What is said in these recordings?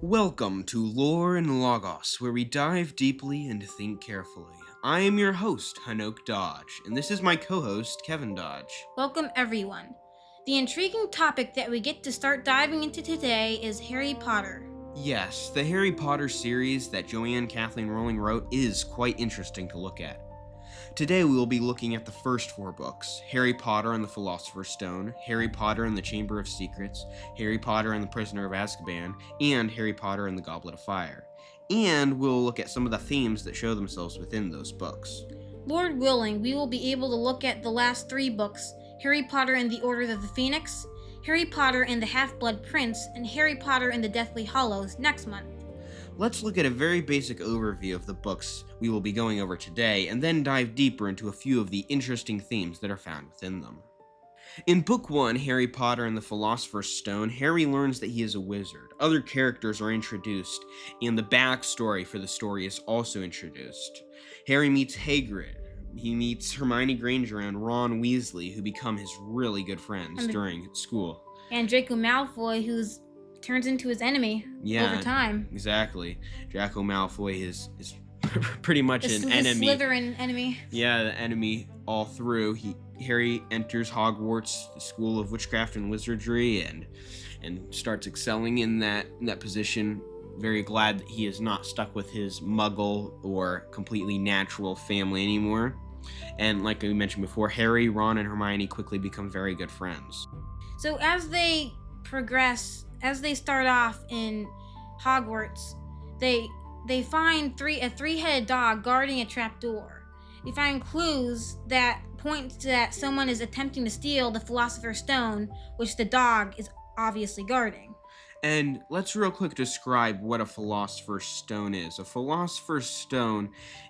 Welcome to Lore and Logos, where we dive deeply and think carefully. I am your host, Chanoch Dodge, and this is my co-host, Kevin Dodge. Welcome everyone. The intriguing topic that we get to start diving into today is Harry Potter. Yes, the Harry Potter series that Joanne Kathleen Rowling wrote is quite interesting to look at. Today we will be looking at the first four books, Harry Potter and the Philosopher's Stone, Harry Potter and the Chamber of Secrets, Harry Potter and the Prisoner of Azkaban, and Harry Potter and the Goblet of Fire. And we'll look at some of the themes that show themselves within those books. Lord willing, we will be able to look at the last three books, Harry Potter and the Order of the Phoenix, Harry Potter and the Half-Blood Prince, and Harry Potter and the Deathly Hallows next month. Let's look at a very basic overview of the books we will be going over today, and then dive deeper into a few of the interesting themes that are found within them. In Book 1, Harry Potter and the Philosopher's Stone, Harry learns that he is a wizard. Other characters are introduced, and the backstory for the story is also introduced. Harry meets Hagrid. He meets Hermione Granger and Ron Weasley, who become his really good friends during school. And Draco Malfoy, who turns into his enemy over time. Exactly. Draco Malfoy is pretty much an enemy. Slytherin enemy. Yeah, the enemy all through. Harry enters Hogwarts, the School of Witchcraft and Wizardry, and starts excelling in that position. Very glad that he is not stuck with his muggle or completely natural family anymore. And like we mentioned before, Harry, Ron, and Hermione quickly become very good friends. So as they progress, as they start off in Hogwarts, they find a three-headed dog guarding a trapdoor. They find clues that point to that someone is attempting to steal the Philosopher's Stone, which the dog is obviously guarding. And let's real quick describe what a Philosopher's Stone is. A Philosopher's Stone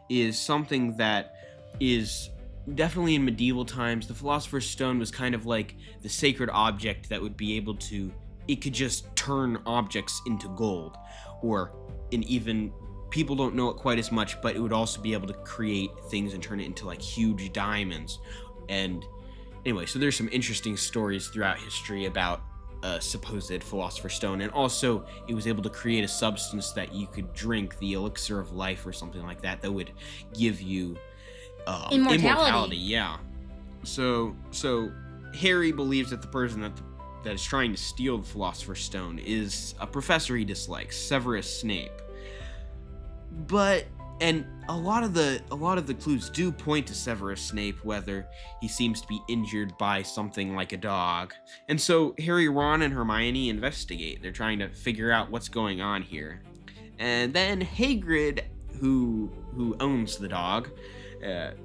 is something that is definitely in medieval times. The Philosopher's Stone was kind of like the sacred object that would be able to, it could just turn objects into gold, or in even, people don't know it quite as much, but it would also be able to create things and turn it into like huge diamonds. And anyway, so there's some interesting stories throughout history about a supposed Philosopher's Stone, and also it was able to create a substance that you could drink, the elixir of life or something like that would give you immortality. Yeah. So Harry believes that the person that is trying to steal the Philosopher's Stone is a professor he dislikes, Severus Snape. And a lot of the clues do point to Severus Snape, whether he seems to be injured by something like a dog. And so Harry, Ron, and Hermione investigate. They're trying to figure out what's going on here. And then Hagrid, who owns the dog,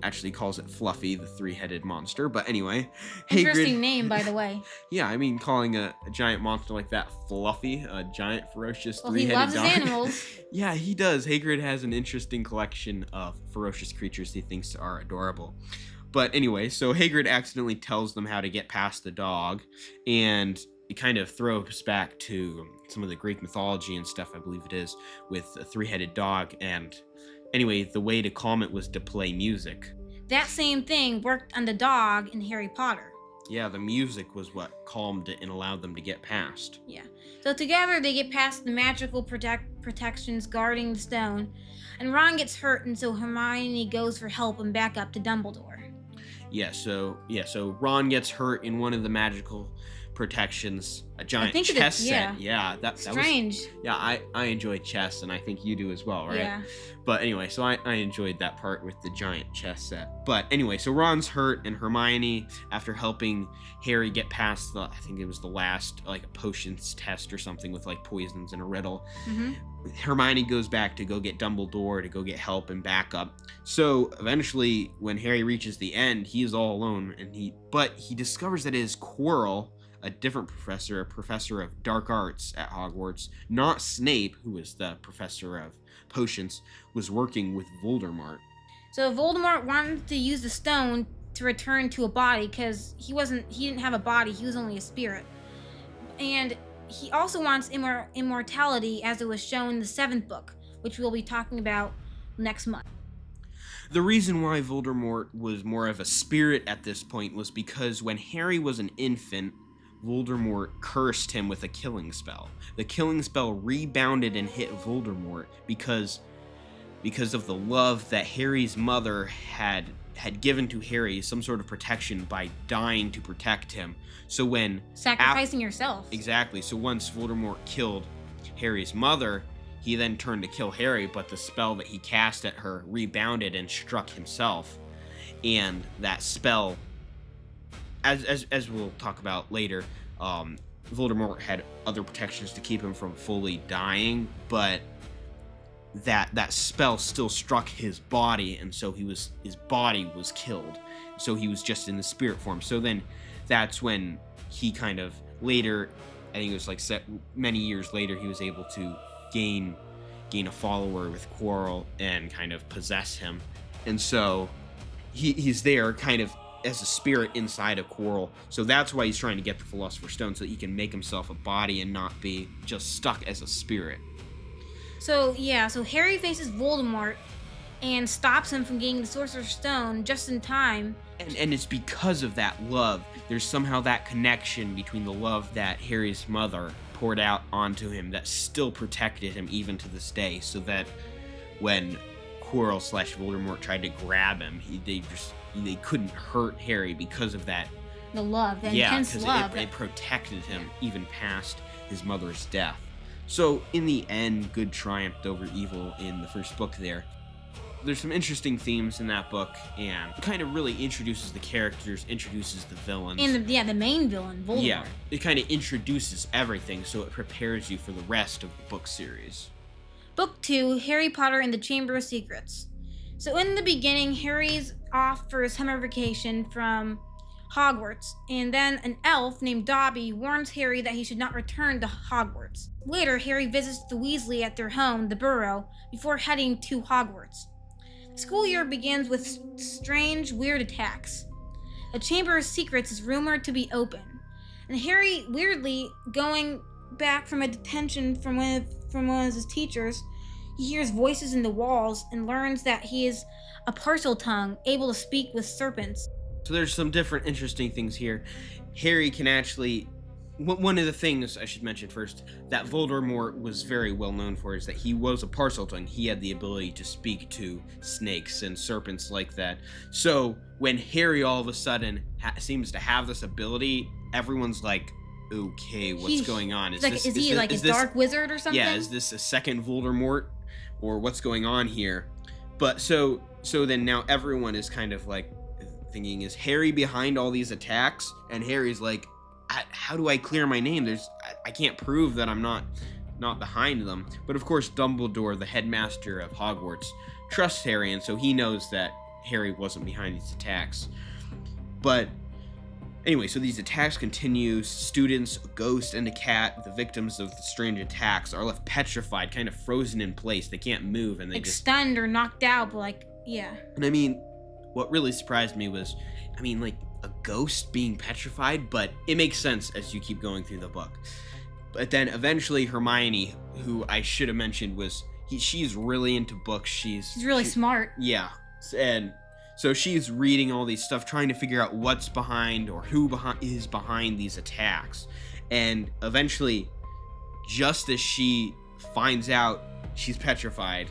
actually calls it Fluffy, the three-headed monster. But anyway, interesting name, by the way. Yeah, I mean, calling a giant monster like that Fluffy, a giant ferocious three-headed dog. He loves his animals. Yeah, he does. Hagrid has an interesting collection of ferocious creatures he thinks are adorable. But anyway, so Hagrid accidentally tells them how to get past the dog, and it kind of throws back to some of the Greek mythology and stuff, I believe it is, with a three-headed dog. And anyway, the way to calm it was to play music. That same thing worked on the dog in Harry Potter. Yeah, the music was what calmed it and allowed them to get past. Yeah. So together they get past the magical protections guarding the stone, and Ron gets hurt, and so Hermione goes for help and back up to Dumbledore. So Ron gets hurt in one of the magical protections, a giant chess set. Yeah, that strange. I enjoy chess, and I think you do as well, right? Yeah. But anyway, so I enjoyed that part with the giant chess set. But anyway, so Ron's hurt, and Hermione, after helping Harry get past I think it was the last, like, a potions test or something with, like, poisons and a riddle, Hermione goes back to go get Dumbledore, to go get help and backup. So eventually, when Harry reaches the end, he is all alone, but he discovers that it is Quirrell, a different professor, a professor of dark arts at Hogwarts, not Snape, who was the professor of potions, was working with Voldemort. So Voldemort wanted to use the stone to return to a body, because he didn't have a body, he was only a spirit. And he also wants immortality, as it was shown in the 7th book, which we'll be talking about next month. The reason why Voldemort was more of a spirit at this point was because when Harry was an infant, Voldemort cursed him with a killing spell. The killing spell rebounded and hit Voldemort because of the love that Harry's mother had given to Harry, some sort of protection by dying to protect him. So when sacrificing yourself. Exactly. So once Voldemort killed Harry's mother, he then turned to kill Harry, but the spell that he cast at her rebounded and struck himself. And that spell, as we'll talk about later, Voldemort had other protections to keep him from fully dying, but that spell still struck his body, and so his body was killed. So he was just in the spirit form. So then that's when he kind of later, I think it was like many years later, he was able to gain a follower with Quirrell and kind of possess him. And so he's there kind of as a spirit inside of Quirrell. So that's why he's trying to get the Philosopher's Stone, so that he can make himself a body and not be just stuck as a spirit. So Harry faces Voldemort and stops him from getting the Sorcerer's Stone just in time. And it's because of that love. There's somehow that connection between the love that Harry's mother poured out onto him that still protected him even to this day, so that when Quirrell / Voldemort tried to grab him, they couldn't hurt Harry because of that. The love, the intense love. It protected him even past his mother's death. So in the end, good triumphed over evil in the first book there. There's some interesting themes in that book, and kind of really introduces the characters, introduces the villains. And the main villain, Voldemort. Yeah, it kind of introduces everything, so it prepares you for the rest of the book series. Book 2, Harry Potter and the Chamber of Secrets. So in the beginning, Harry's off for his summer vacation from Hogwarts, and then an elf named Dobby warns Harry that he should not return to Hogwarts. Later, Harry visits the Weasley at their home, the Burrow, before heading to Hogwarts. The school year begins with strange, weird attacks. A Chamber of Secrets is rumored to be open, and Harry, weirdly, going back from a detention from one of his teachers, he hears voices in the walls and learns that he is a Parseltongue, able to speak with serpents. So there's some different interesting things here. Harry can actually... One of the things I should mention first that Voldemort was very well known for is that he was a Parseltongue. He had the ability to speak to snakes and serpents like that. So when Harry all of a sudden seems to have this ability, everyone's like, okay, what's going on? Is he a dark wizard or something? Yeah, is this a second Voldemort? Or what's going on here? But so then now everyone is kind of like thinking, is Harry behind all these attacks? And Harry's like, how do I clear my name? I can't prove that I'm not behind them. But of course, Dumbledore, the headmaster of Hogwarts, trusts Harry, and so he knows that Harry wasn't behind these attacks. But anyway, so these attacks continue. Students, a ghost, and a cat, the victims of the strange attacks, are left petrified, kind of frozen in place. They can't move, and they just stunned or knocked out, but yeah. And I mean, what really surprised me was, a ghost being petrified, but it makes sense as you keep going through the book. But then eventually Hermione, who I should have mentioned she's really into books. She's really smart. Yeah. And so she's reading all these stuff, trying to figure out what's behind or who is behind these attacks. And eventually, just as she finds out she's petrified,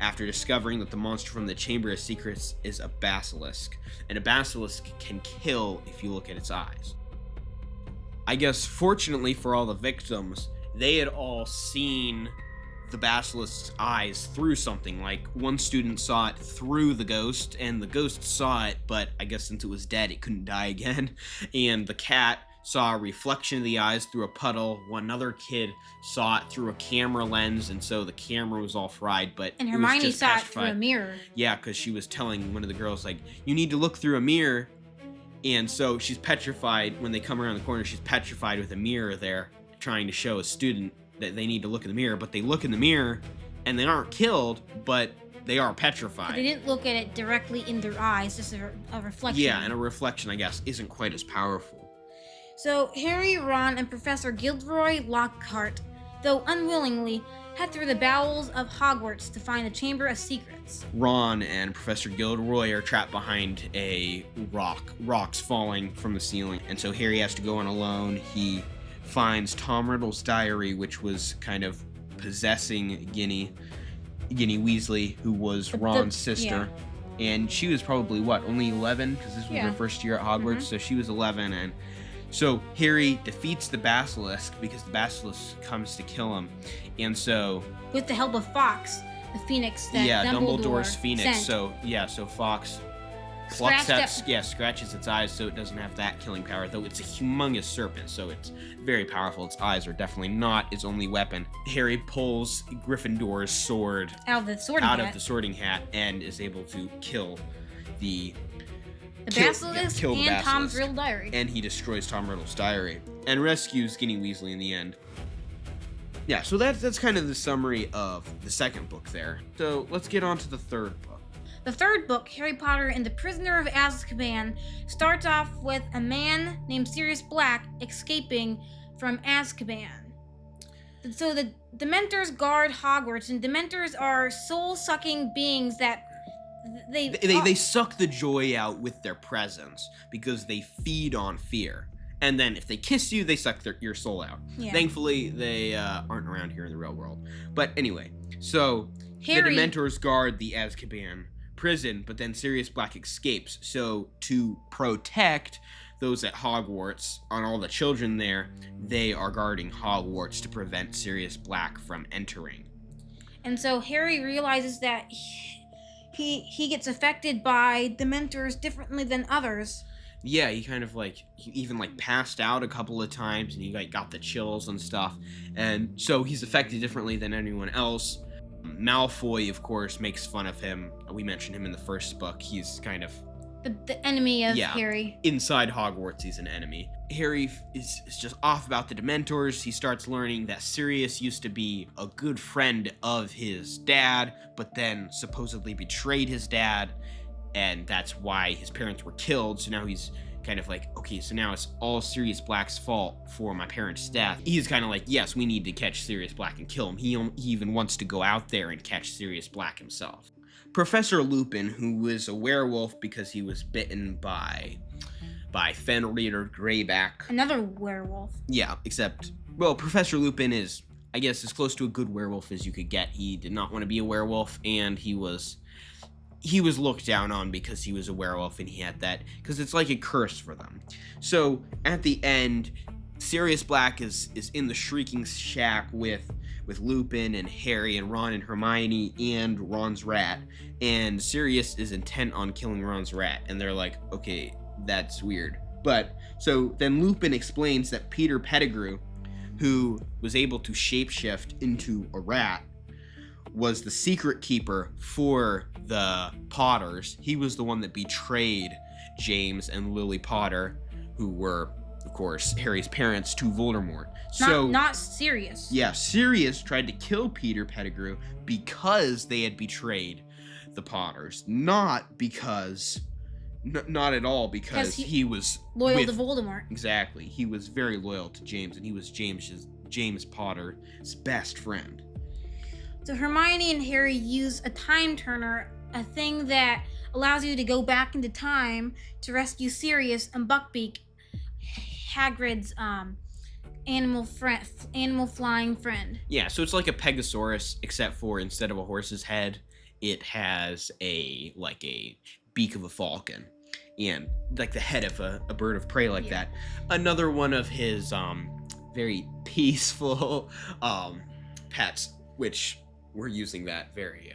after discovering that the monster from the Chamber of Secrets is a basilisk. And a basilisk can kill if you look at its eyes. I guess fortunately for all the victims, they had all seen the basilisk's eyes through something. Like, one student saw it through the ghost, and the ghost saw it, but I guess since it was dead, it couldn't die again. And the cat saw a reflection of the eyes through a puddle. One other kid saw it through a camera lens, and so the camera was all fried, but and Hermione saw it through a mirror. Yeah, because she was telling one of the girls, like, you need to look through a mirror. And so she's petrified. When they come around the corner, she's petrified with a mirror there, trying to show a student that they need to look in the mirror. But they look in the mirror, and they aren't killed, but they are petrified. But they didn't look at it directly in their eyes, just a reflection. Yeah, and a reflection, I guess, isn't quite as powerful. So Harry, Ron, and Professor Gilderoy Lockhart though unwillingly, head through the bowels of Hogwarts to find the Chamber of Secrets. Ron and Professor Gilderoy are trapped behind a rocks falling from the ceiling, and so Harry has to go on alone. He finds Tom Riddle's diary, which was kind of possessing Ginny Weasley, who was Ron's sister. Yeah. And she was probably, only 11? Because this was her first year at Hogwarts, so she was 11, and so Harry defeats the basilisk because the basilisk comes to kill him, and so with the help of Fox, the phoenix that Dumbledore's phoenix. Sent. So Fox scratches its eyes so it doesn't have that killing power. Though it's a humongous serpent, so it's very powerful. Its eyes are definitely not its only weapon. Harry pulls Gryffindor's sword out of the sorting hat and is able to kill the basilisk kill the basilisk. Tom's Riddle diary. And he destroys Tom Riddle's diary and rescues Ginny Weasley in the end. Yeah, so that's kind of the summary of the second book there. So let's get on to the third book. The third book, Harry Potter and the Prisoner of Azkaban, starts off with a man named Sirius Black escaping from Azkaban. So the Dementors guard Hogwarts, and Dementors are soul-sucking beings that they suck the joy out with their presence because they feed on fear. And then if they kiss you, they suck your soul out. Yeah. Thankfully, they aren't around here in the real world. But anyway, so Harry, the Dementors guard the Azkaban prison, but then Sirius Black escapes. So to protect those at Hogwarts, on all the children there, they are guarding Hogwarts to prevent Sirius Black from entering. And so Harry realizes that he gets affected by Dementors differently than others. Yeah, he kind of he even passed out a couple of times, and he got the chills and stuff. And so he's affected differently than anyone else. Malfoy, of course, makes fun of him. We mentioned him in the first book. He's kind of the enemy of Harry. Inside Hogwarts, he's an enemy. Harry is just off about the Dementors. He starts learning that Sirius used to be a good friend of his dad, but then supposedly betrayed his dad, and that's why his parents were killed. So now he's kind of okay, so now it's all Sirius Black's fault for my parents' death. He's kind of yes, we need to catch Sirius Black and kill him. He even wants to go out there and catch Sirius Black himself. Professor Lupin, who was a werewolf because he was bitten by Fenrir Greyback. Another werewolf. Yeah, except, Professor Lupin is, I guess, as close to a good werewolf as you could get. He did not want to be a werewolf, and he was looked down on because he was a werewolf, and he had that, because it's like a curse for them. So, at the end, Sirius Black is in the Shrieking Shack with Lupin and Harry and Ron and Hermione and Ron's rat, and Sirius is intent on killing Ron's rat, and they're okay, that's weird. But, so then Lupin explains that Peter Pettigrew, who was able to shapeshift into a rat, was the secret keeper for the Potters. He was the one that betrayed James and Lily Potter, who were, of course, Harry's parents, to Voldemort. Not Sirius. Yeah, Sirius tried to kill Peter Pettigrew because they had betrayed the Potters. Not at all because he was loyal to Voldemort. Exactly. He was very loyal to James, and he was James Potter's best friend. So Hermione and Harry use a time turner, a thing that allows you to go back into time to rescue Sirius and Buckbeak, Hagrid's animal flying friend. Yeah, so it's like a Pegasaurus, except for instead of a horse's head, it has a beak of a falcon, and the head of a bird of prey that. Another one of his very peaceful pets, which we're using that very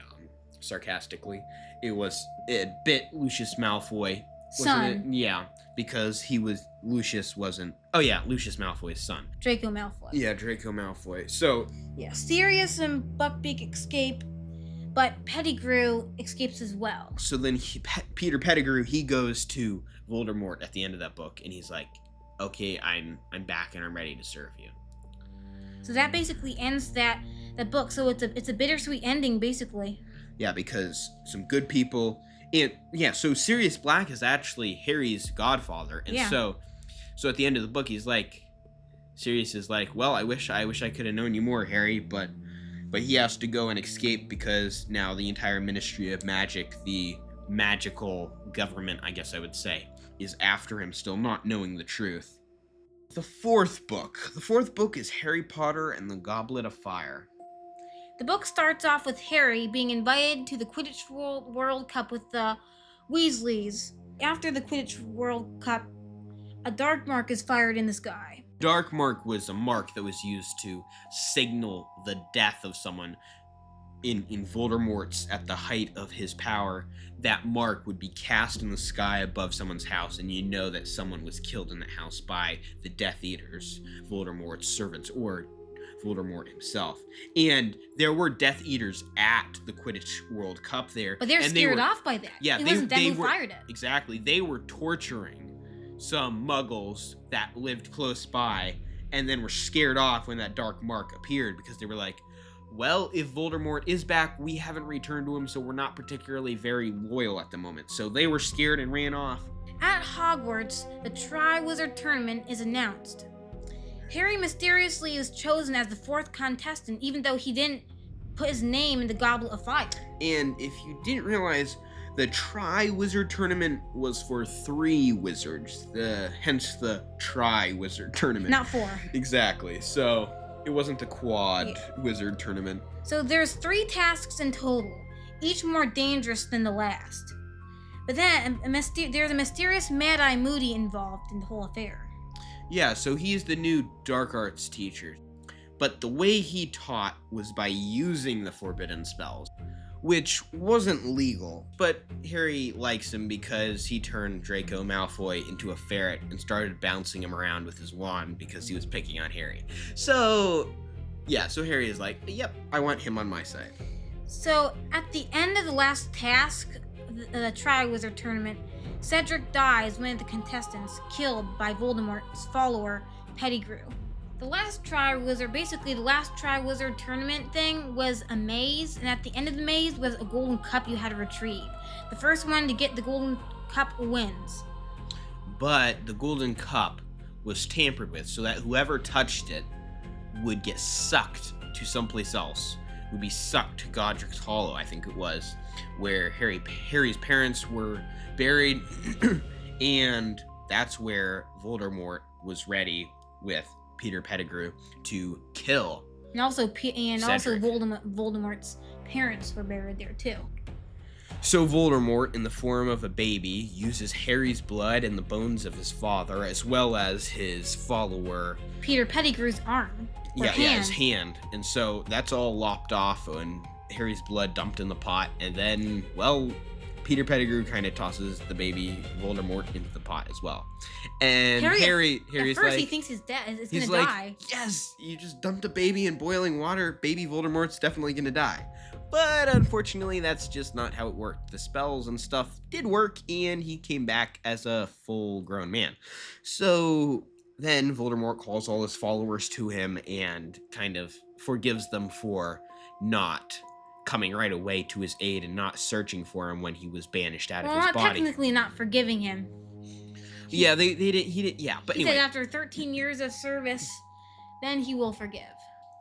sarcastically. It bit Lucius Malfoy. Son. Yeah, because Lucius Malfoy's son. Draco Malfoy. Yeah, Draco Malfoy. So. Yeah, Sirius and Buckbeak escape, but Pettigrew escapes as well. So then Peter Pettigrew, he goes to Voldemort at the end of that book, and he's okay, I'm back and I'm ready to serve you. So that basically ends that book. So it's a bittersweet ending, basically. Yeah, because some good people, and so Sirius Black is actually Harry's godfather, and so at the end of the book he's Sirius is like, well, I wish I could have known you more, Harry, but he has to go and escape because now the entire Ministry of Magic, the magical government, I guess I would say, is after him, still not knowing the truth. The fourth book is Harry Potter and the Goblet of Fire. The book starts off with Harry being invited to the Quidditch World Cup with the Weasleys. After the Quidditch World Cup, a dark mark is fired in the sky. Dark mark was a mark that was used to signal the death of someone. In Voldemort's, at the height of his power, that mark would be cast in the sky above someone's house, and you know that someone was killed in that house by the Death Eaters, Voldemort's servants, or Voldemort himself. And there were Death Eaters at the Quidditch World Cup there. But they're scared off by that. Yeah, it wasn't them who fired it. Exactly. They were torturing some muggles that lived close by, and then were scared off when that dark mark appeared, because they were like, well, if Voldemort is back, we haven't returned to him, so we're not particularly very loyal at the moment. So they were scared and ran off. At Hogwarts, the Triwizard Tournament is announced. Harry mysteriously is chosen as the fourth contestant, even though he didn't put his name in the Goblet of Fire. And if you didn't realize, the Triwizard Tournament was for 3 wizards, hence the Triwizard Tournament. Not 4. Exactly, so it wasn't the quad wizard tournament. So there's 3 tasks in total, each more dangerous than the last. But then there's a mysterious Mad-Eye Moody involved in the whole affair. Yeah, so he's the new dark arts teacher. But the way he taught was by using the forbidden spells, which wasn't legal. But Harry likes him because he turned Draco Malfoy into a ferret and started bouncing him around with his wand because he was picking on Harry. So, yeah, so Harry is like, yep, I want him on my side. So, at the end of the last task, the Triwizard Tournament, Cedric dies, one of the contestants, killed by Voldemort's follower, Pettigrew. The last Triwizard Tournament thing was a maze, and at the end of the maze was a golden cup you had to retrieve. The first one to get the golden cup wins. But the golden cup was tampered with, so that whoever touched it would get sucked to someplace else. Would be sucked to Godric's Hollow, I think it was, where Harry's parents were buried, and that's where Voldemort was ready with Peter Pettigrew to kill. And also Voldemort's parents were buried there too. So Voldemort, in the form of a baby, uses Harry's blood and the bones of his father, as well as his follower Peter Pettigrew's arm. His hand. And so that's all lopped off and Harry's blood dumped in the pot, and then, well, Peter Pettigrew kind of tosses the baby Voldemort into the pot as well. And Harry's at first like, he thinks he's dead. He's gonna like, die. Yes, you just dumped a baby in boiling water. Baby Voldemort's definitely gonna die. But unfortunately, that's just not how it worked. The spells and stuff did work, and he came back as a full-grown man. So then Voldemort calls all his followers to him and kind of forgives them for not coming right away to his aid and not searching for him when he was banished out of his body. Technically not forgiving him. He did, yeah, but anyway. He said after 13 years of service, then he will forgive.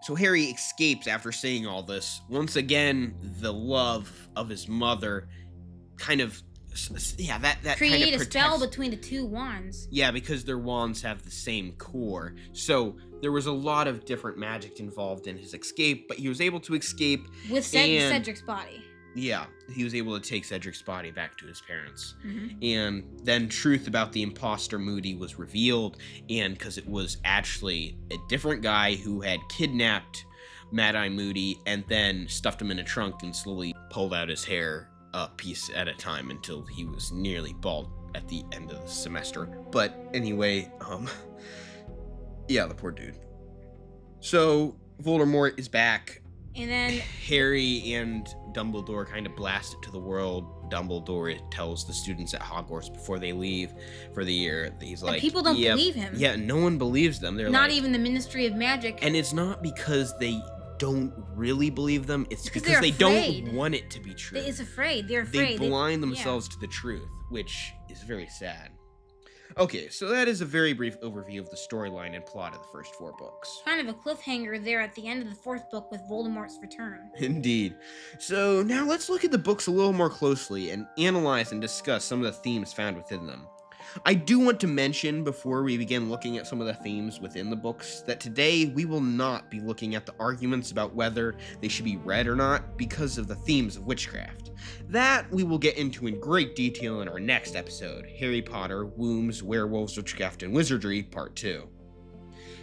So Harry escapes after saying all this. Once again, the love of his mother kind of, that create kind of a spell between the 2 wands. Yeah, because their wands have the same core. So there was a lot of different magic involved in his escape, but he was able to escape with Cedric's body. Yeah, he was able to take Cedric's body back to his parents. Mm-hmm. And then truth about the imposter Moody was revealed, and because it was actually a different guy who had kidnapped Mad-Eye Moody and then stuffed him in a trunk and slowly pulled out his hair a piece at a time until he was nearly bald at the end of the semester. But anyway, yeah, the poor dude. So Voldemort is back. And then Harry and Dumbledore kind of blast it to the world. Dumbledore tells the students at Hogwarts before they leave for the year, he's like, people don't believe him. Yeah, no one believes them. They're not even the Ministry of Magic. And it's not because they don't really believe them. It's because they don't want it to be true. They're afraid. They blind themselves to the truth, which is very sad. Okay, so that is a very brief overview of the storyline and plot of the first 4 books. Kind of a cliffhanger there at the end of the fourth book with Voldemort's return. Indeed. So now let's look at the books a little more closely and analyze and discuss some of the themes found within them. I do want to mention before we begin looking at some of the themes within the books that today we will not be looking at the arguments about whether they should be read or not because of the themes of witchcraft. That we will get into in great detail in our next episode, Harry Potter, Wombs, Werewolves, Witchcraft, and Wizardry, Part 2.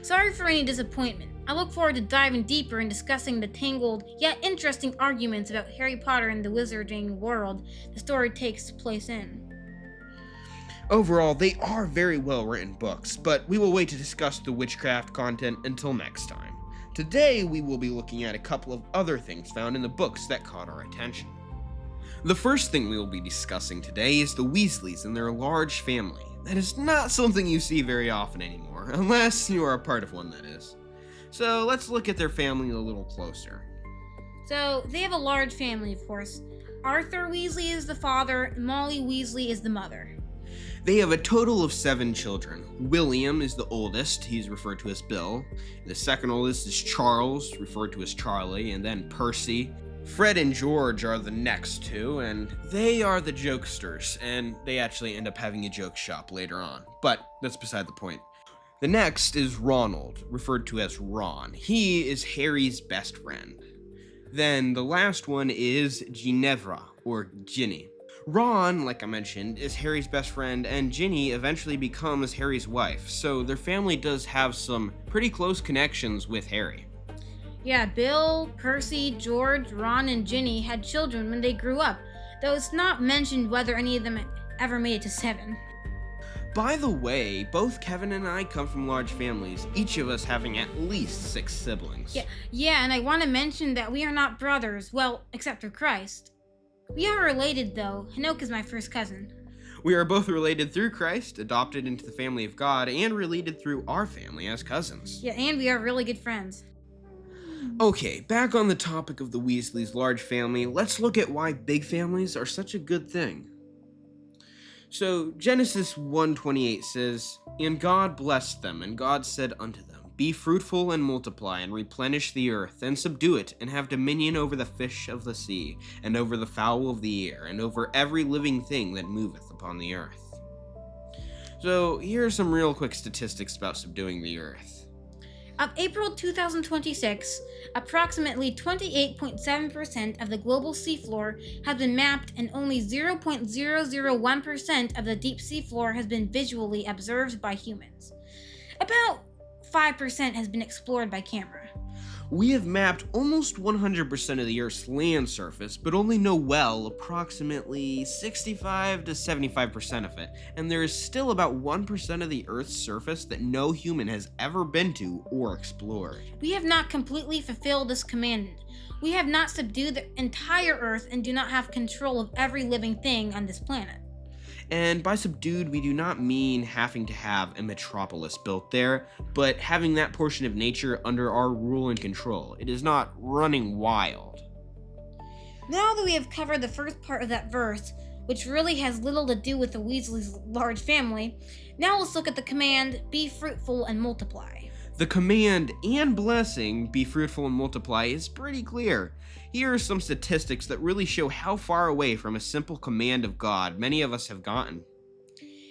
Sorry for any disappointment. I look forward to diving deeper and discussing the tangled yet interesting arguments about Harry Potter and the wizarding world the story takes place in. Overall, they are very well written books, but we will wait to discuss the witchcraft content until next time. Today, we will be looking at a couple of other things found in the books that caught our attention. The first thing we will be discussing today is the Weasleys and their large family. That is not something you see very often anymore, unless you are a part of one, that is. So let's look at their family a little closer. So, they have a large family, of course. Arthur Weasley is the father, and Molly Weasley is the mother. They have a total of 7 children. William is the oldest, he's referred to as Bill. The second oldest is Charles, referred to as Charlie, and then Percy. Fred and George are the next 2, and they are the jokesters, and they actually end up having a joke shop later on. But that's beside the point. The next is Ronald, referred to as Ron. He is Harry's best friend. Then the last one is Ginevra, or Ginny. Ron, like I mentioned, is Harry's best friend, and Ginny eventually becomes Harry's wife, so their family does have some pretty close connections with Harry. Yeah, Bill, Percy, George, Ron, and Ginny had children when they grew up, though it's not mentioned whether any of them ever made it to 7. By the way, both Kevin and I come from large families, each of us having at least 6 siblings. Yeah, and I want to mention that we are not brothers, well, except for Christ. We are related, though. Chanoch is my first cousin. We are both related through Christ, adopted into the family of God, and related through our family as cousins. Yeah, and we are really good friends. Okay, back on the topic of the Weasleys' large family, let's look at why big families are such a good thing. So, Genesis 1:28 says, "And God blessed them, and God said unto them, Be fruitful and multiply, and replenish the earth, and subdue it, and have dominion over the fish of the sea, and over the fowl of the air, and over every living thing that moveth upon the earth." So, here are some real quick statistics about subduing the earth. Of April 2026, approximately 28.7% of the global seafloor has been mapped, and only 0.001% of the deep seafloor has been visually observed by humans. About 5% has been explored by camera. We have mapped almost 100% of the Earth's land surface, but only know well approximately 65 to 75% of it, and there is still about 1% of the Earth's surface that no human has ever been to or explored. We have not completely fulfilled this commandment. We have not subdued the entire Earth and do not have control of every living thing on this planet. And by subdued, we do not mean having to have a metropolis built there, but having that portion of nature under our rule and control. It is not running wild. Now that we have covered the first part of that verse, which really has little to do with the Weasley's large family, now let's look at the command, be fruitful and multiply. The command and blessing, be fruitful and multiply, is pretty clear. Here are some statistics that really show how far away from a simple command of God many of us have gotten.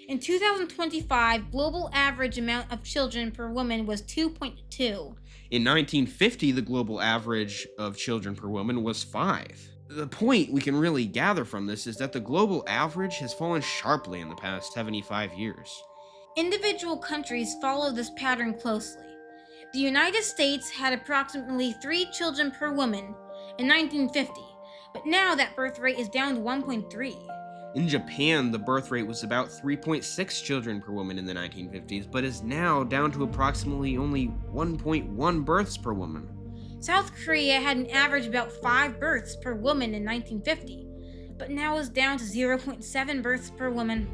In 2025, global average amount of children per woman was 2.2. In 1950, the global average of children per woman was 5. The point we can really gather from this is that the global average has fallen sharply in the past 75 years. Individual countries follow this pattern closely. The United States had approximately 3 children per woman in 1950, but now that birth rate is down to 1.3. In Japan, the birth rate was about 3.6 children per woman in the 1950s, but is now down to approximately only 1.1 births per woman. South Korea had an average about 5 births per woman in 1950, but now is down to 0.7 births per woman.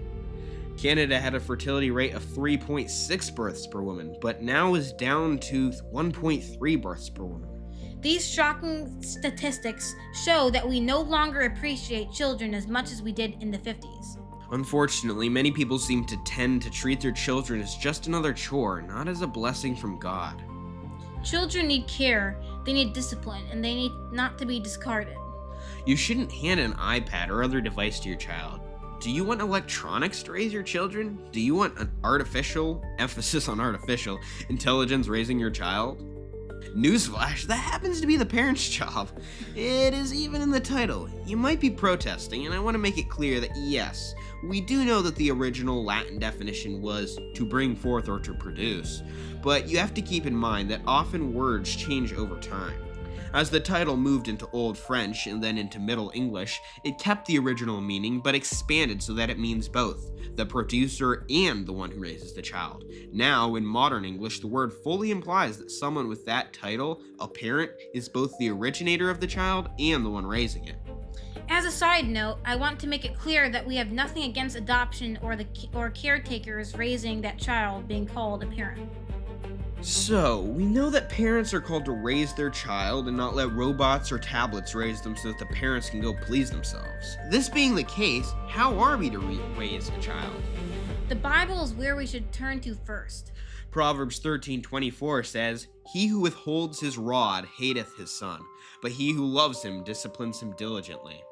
Canada had a fertility rate of 3.6 births per woman, but now is down to 1.3 births per woman. These shocking statistics show that we no longer appreciate children as much as we did in the 50s. Unfortunately, many people seem to tend to treat their children as just another chore, not as a blessing from God. Children need care, they need discipline, and they need not to be discarded. You shouldn't hand an iPad or other device to your child. Do you want electronics to raise your children? Do you want an artificial, emphasis on artificial, intelligence raising your child? Newsflash, that happens to be the parent's job. It is even in the title. You might be protesting, and I want to make it clear that yes, we do know that the original Latin definition was to bring forth or to produce, but you have to keep in mind that often words change over time. As the title moved into Old French and then into Middle English, it kept the original meaning but expanded so that it means both, the producer and the one who raises the child. Now, in modern English, the word fully implies that someone with that title, a parent, is both the originator of the child and the one raising it. As a side note, I want to make it clear that we have nothing against adoption or caretakers raising that child being called a parent. So, we know that parents are called to raise their child and not let robots or tablets raise them so that the parents can go please themselves. This being the case, how are we to raise a child? The Bible is where we should turn to first. Proverbs 13:24 says, "He who withholds his rod hateth his son, but he who loves him disciplines him diligently."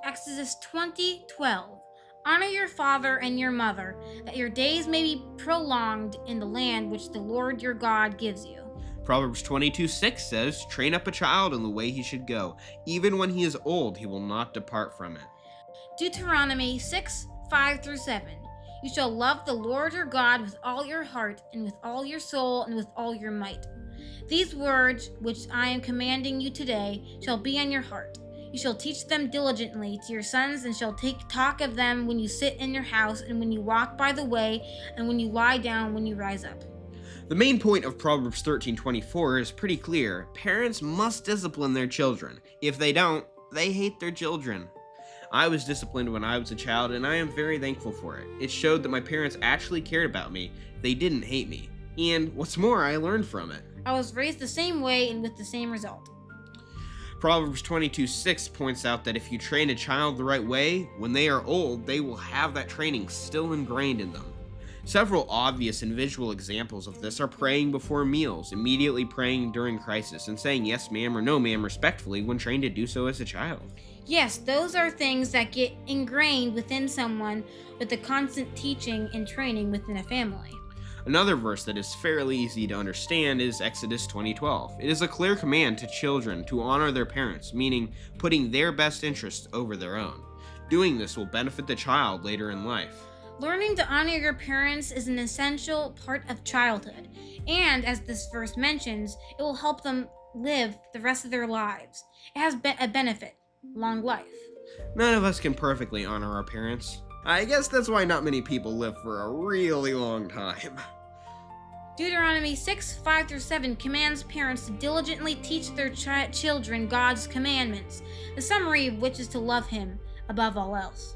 Exodus 20:12. Honor your father and your mother, that your days may be prolonged in the land which the Lord your God gives you. Proverbs 22:6 says, "Train up a child in the way he should go. Even when he is old, he will not depart from it." Deuteronomy 6:5-7. You shall love the Lord your God with all your heart, and with all your soul, and with all your might. These words which I am commanding you today shall be on your heart. You shall teach them diligently to your sons, and shall talk of them when you sit in your house, and when you walk by the way, and when you lie down, when you rise up. The main point of Proverbs 13:24 is pretty clear. Parents must discipline their children. If they don't, they hate their children. I was disciplined when I was a child, and I am very thankful for it. It showed that my parents actually cared about me. They didn't hate me. And what's more, I learned from it. I was raised the same way and with the same result. Proverbs 22:6 points out that if you train a child the right way, when they are old, they will have that training still ingrained in them. Several obvious and visual examples of this are praying before meals, immediately praying during crisis, and saying yes ma'am or no ma'am respectfully when trained to do so as a child. Yes, those are things that get ingrained within someone with the constant teaching and training within a family. Another verse that is fairly easy to understand is Exodus 20:12. It is a clear command to children to honor their parents, meaning putting their best interests over their own. Doing this will benefit the child later in life. Learning to honor your parents is an essential part of childhood, and as this verse mentions, it will help them live the rest of their lives. It has a benefit, long life. None of us can perfectly honor our parents. I guess that's why not many people live for a really long time. Deuteronomy 6:5-7 commands parents to diligently teach their children God's commandments, the summary of which is to love Him above all else.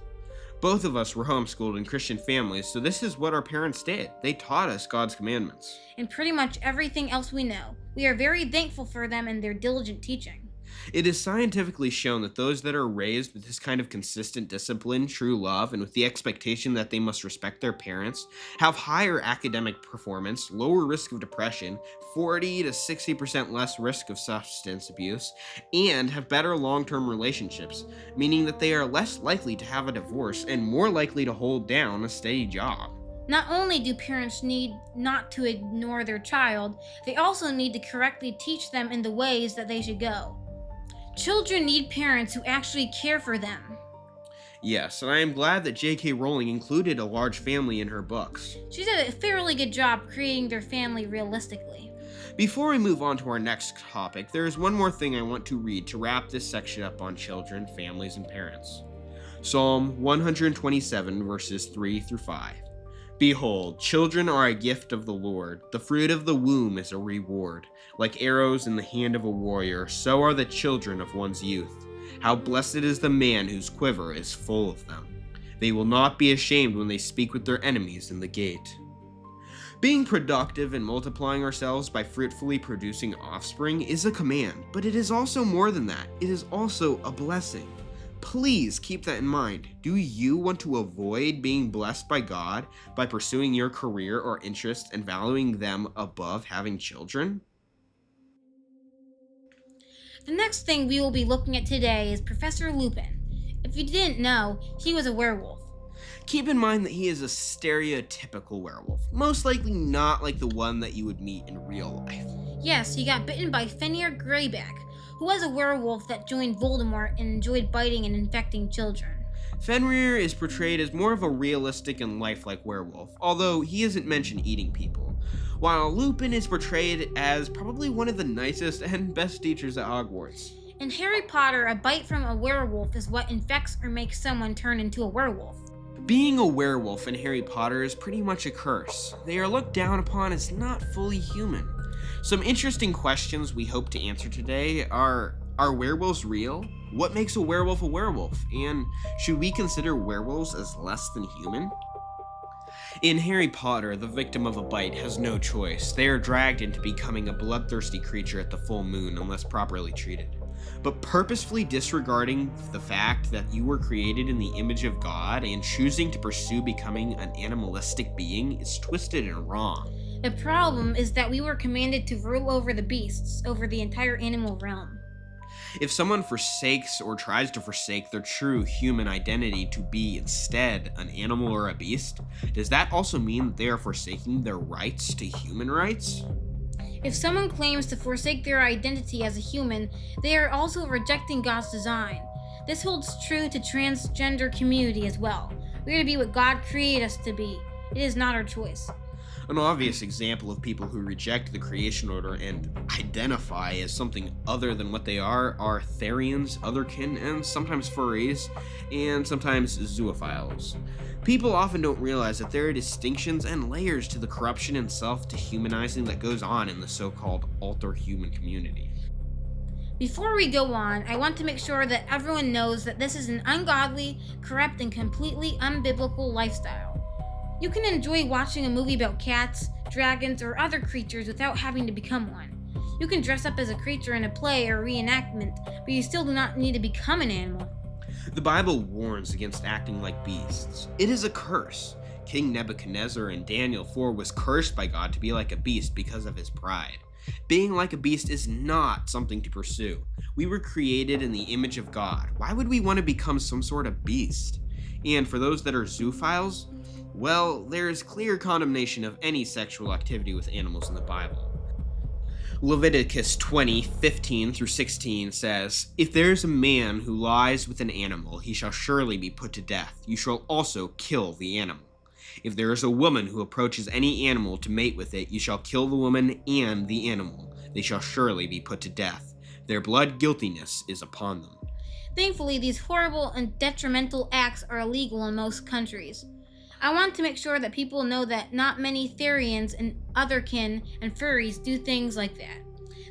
Both of us were homeschooled in Christian families, so this is what our parents did. They taught us God's commandments. And pretty much everything else we know. We are very thankful for them and their diligent teaching. It is scientifically shown that those that are raised with this kind of consistent discipline, true love, and with the expectation that they must respect their parents, have higher academic performance, lower risk of depression, 40 to 60% less risk of substance abuse, and have better long-term relationships, meaning that they are less likely to have a divorce and more likely to hold down a steady job. Not only do parents need not to ignore their child, they also need to correctly teach them in the ways that they should go. Children need parents who actually care for them. Yes, and I am glad that J.K. Rowling included a large family in her books. She did a fairly good job creating their family realistically. Before we move on to our next topic, there is one more thing I want to read to wrap this section up on children, families, and parents. Psalm 127, verses 3-5. Behold, children are a gift of the Lord. The fruit of the womb is a reward. Like arrows in the hand of a warrior, so are the children of one's youth. How blessed is the man whose quiver is full of them. They will not be ashamed when they speak with their enemies in the gate. Being productive and multiplying ourselves by fruitfully producing offspring is a command, but it is also more than that. It is also a blessing. Please keep that in mind. Do you want to avoid being blessed by God by pursuing your career or interests and valuing them above having children? The next thing we will be looking at today is Professor Lupin. If you didn't know, he was a werewolf. Keep in mind that he is a stereotypical werewolf, most likely not like the one that you would meet in real life. Yes, he got bitten by Fenrir Greyback, who was a werewolf that joined Voldemort and enjoyed biting and infecting children. Fenrir is portrayed as more of a realistic and lifelike werewolf, although he isn't mentioned eating people, while Lupin is portrayed as probably one of the nicest and best teachers at Hogwarts. In Harry Potter, a bite from a werewolf is what infects or makes someone turn into a werewolf. Being a werewolf in Harry Potter is pretty much a curse. They are looked down upon as not fully human. Some interesting questions we hope to answer today are werewolves real? What makes a werewolf a werewolf? And should we consider werewolves as less than human? In Harry Potter, the victim of a bite has no choice. They are dragged into becoming a bloodthirsty creature at the full moon unless properly treated. But purposefully disregarding the fact that you were created in the image of God and choosing to pursue becoming an animalistic being is twisted and wrong. The problem is that we were commanded to rule over the beasts, over the entire animal realm. If someone forsakes or tries to forsake their true human identity to be instead an animal or a beast, does that also mean that they are forsaking their rights to human rights? If someone claims to forsake their identity as a human, they are also rejecting God's design. This holds true to transgender community as well. We are to be what God created us to be. It is not our choice. An obvious example of people who reject the creation order and identify as something other than what they are Therians, otherkin, and sometimes furries, and sometimes zoophiles. People often don't realize that there are distinctions and layers to the corruption and self-dehumanizing that goes on in the so-called alter-human community. Before we go on, I want to make sure that everyone knows that this is an ungodly, corrupt, and completely unbiblical lifestyle. You can enjoy watching a movie about cats, dragons, or other creatures without having to become one. You can dress up as a creature in a play or reenactment, but you still do not need to become an animal. The Bible warns against acting like beasts. It is a curse. King Nebuchadnezzar in Daniel 4 was cursed by God to be like a beast because of his pride. Being like a beast is not something to pursue. We were created in the image of God. Why would we want to become some sort of beast? And for those that are zoophiles, well, there is clear condemnation of any sexual activity with animals in the Bible. Leviticus 20:15-16 says, "If there is a man who lies with an animal, he shall surely be put to death. You shall also kill the animal. If there is a woman who approaches any animal to mate with it, you shall kill the woman and the animal. They shall surely be put to death. Their blood guiltiness is upon them." Thankfully, these horrible and detrimental acts are illegal in most countries. I want to make sure that people know that not many Therians and otherkin and furries do things like that.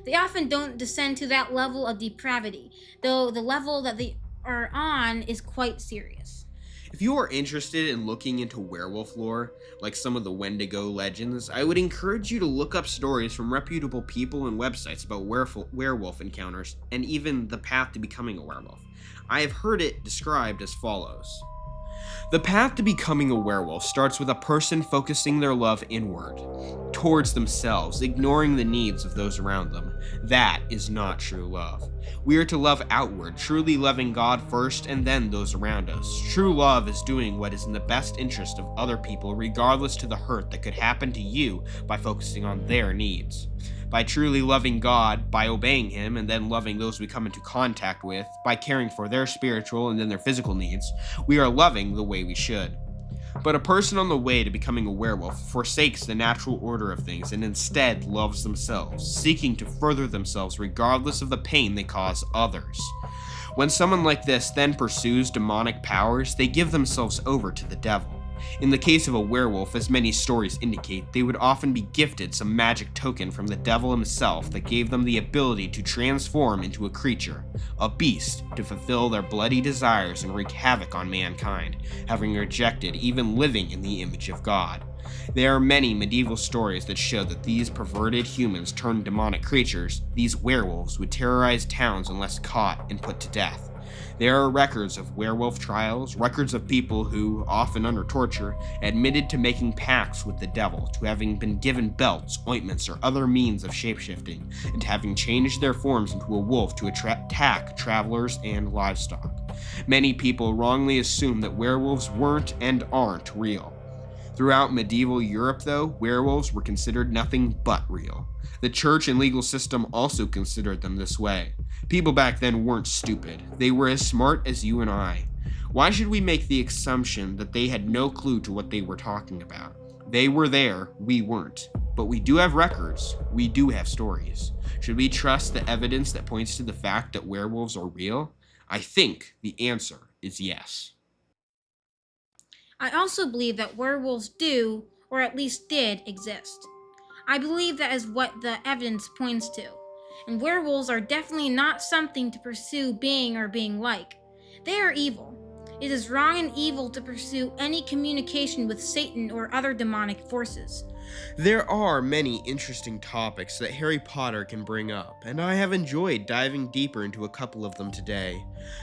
They often don't descend to that level of depravity, though the level that they are on is quite serious. If you are interested in looking into werewolf lore, like some of the Wendigo legends, I would encourage you to look up stories from reputable people and websites about werewolf encounters and even the path to becoming a werewolf. I have heard it described as follows. The path to becoming a werewolf starts with a person focusing their love inward, towards themselves, ignoring the needs of those around them. That is not true love. We are to love outward, truly loving God first and then those around us. True love is doing what is in the best interest of other people, regardless to the hurt that could happen to you by focusing on their needs. By truly loving God, by obeying Him, and then loving those we come into contact with, by caring for their spiritual and then their physical needs, we are loving the way we should. But a person on the way to becoming a werewolf forsakes the natural order of things and instead loves themselves, seeking to further themselves regardless of the pain they cause others. When someone like this then pursues demonic powers, they give themselves over to the devil. In the case of a werewolf, as many stories indicate, they would often be gifted some magic token from the devil himself that gave them the ability to transform into a creature, a beast, to fulfill their bloody desires and wreak havoc on mankind, having rejected even living in the image of God. There are many medieval stories that show that these perverted humans turned demonic creatures, these werewolves, would terrorize towns unless caught and put to death. There are records of werewolf trials, records of people who, often under torture, admitted to making pacts with the devil, to having been given belts, ointments, or other means of shapeshifting, and to having changed their forms into a wolf to attack travelers and livestock. Many people wrongly assume that werewolves weren't and aren't real. Throughout medieval Europe, though, werewolves were considered nothing but real. The church and legal system also considered them this way. People back then weren't stupid. They were as smart as you and I. Why should we make the assumption that they had no clue to what they were talking about? They were there, we weren't. But we do have records. We do have stories. Should we trust the evidence that points to the fact that werewolves are real? I think the answer is yes. I also believe that werewolves do, or at least did, exist. I believe that is what the evidence points to. And werewolves are definitely not something to pursue being or being like. They are evil. It is wrong and evil to pursue any communication with Satan or other demonic forces. There are many interesting topics that Harry Potter can bring up, and I have enjoyed diving deeper into a couple of them today.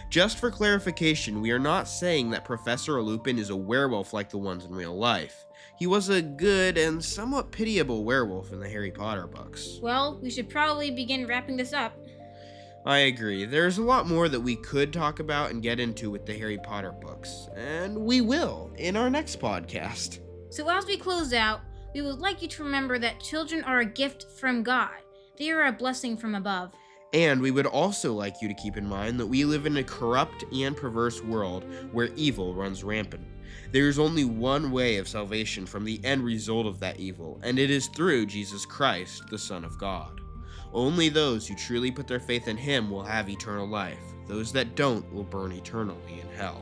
Just for clarification, we are not saying that Professor Lupin is a werewolf like the ones in real life. He was a good and somewhat pitiable werewolf in the Harry Potter books. Well, we should probably begin wrapping this up. I agree. There's a lot more that we could talk about and get into with the Harry Potter books, and we will in our next podcast. So as we close out, we would like you to remember that children are a gift from God. They are a blessing from above. And we would also like you to keep in mind that we live in a corrupt and perverse world where evil runs rampant. There is only one way of salvation from the end result of that evil, and it is through Jesus Christ, the Son of God. Only those who truly put their faith in Him will have eternal life. Those that don't will burn eternally in hell.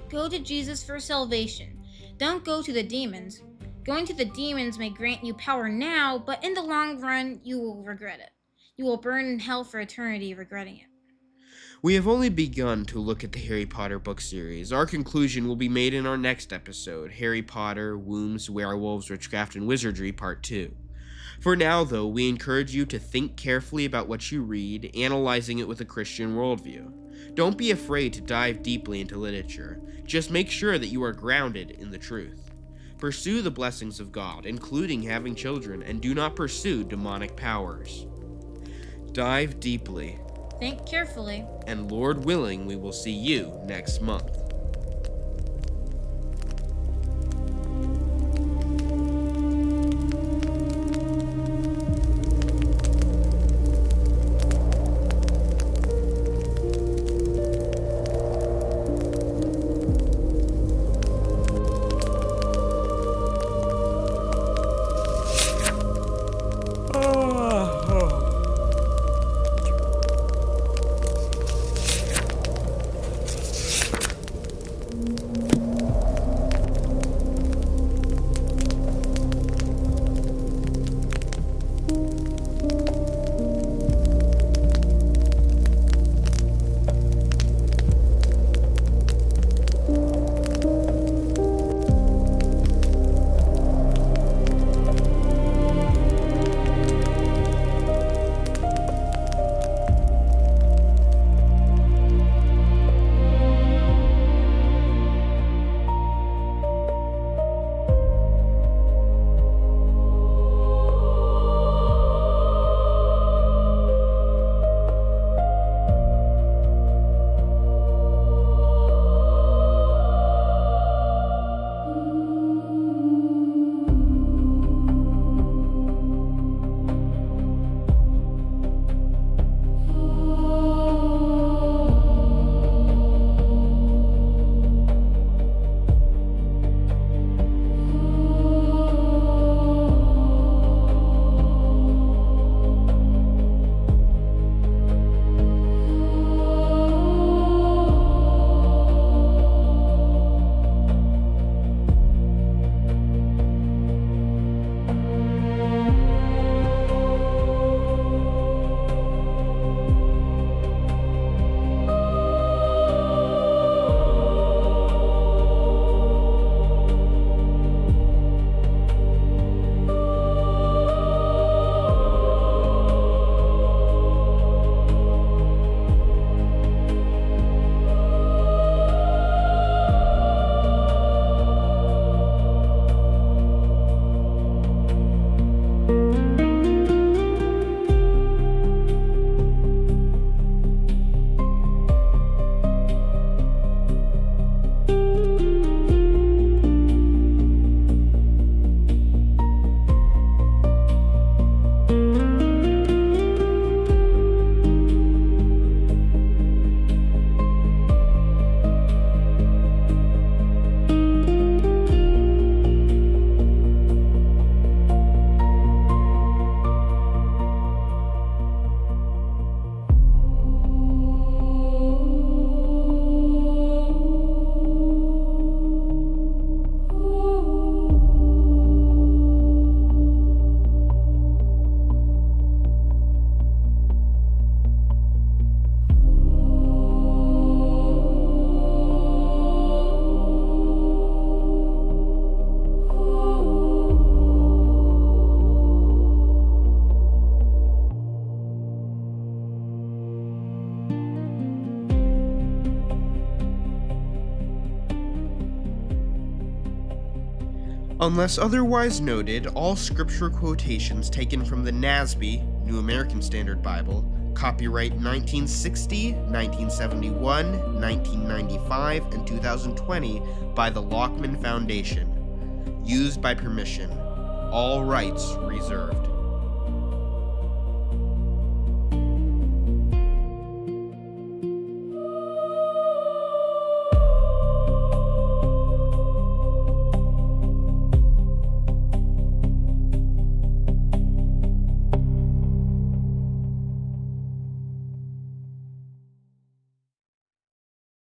Go to Jesus for salvation. Don't go to the demons. Going to the demons may grant you power now, but in the long run, you will regret it. You will burn in hell for eternity regretting it. We have only begun to look at the Harry Potter book series. Our conclusion will be made in our next episode, Harry Potter, Wombs, Werewolves, Witchcraft, and Wizardry Part 2. For now, though, we encourage you to think carefully about what you read, analyzing it with a Christian worldview. Don't be afraid to dive deeply into literature. Just make sure that you are grounded in the truth. Pursue the blessings of God, including having children, and do not pursue demonic powers. Dive deeply. Think carefully. And Lord willing, we will see you next month. Unless otherwise noted, all scripture quotations taken from the NASB, New American Standard Bible, copyright 1960, 1971, 1995, and 2020 by the Lockman Foundation. Used by permission. All rights reserved.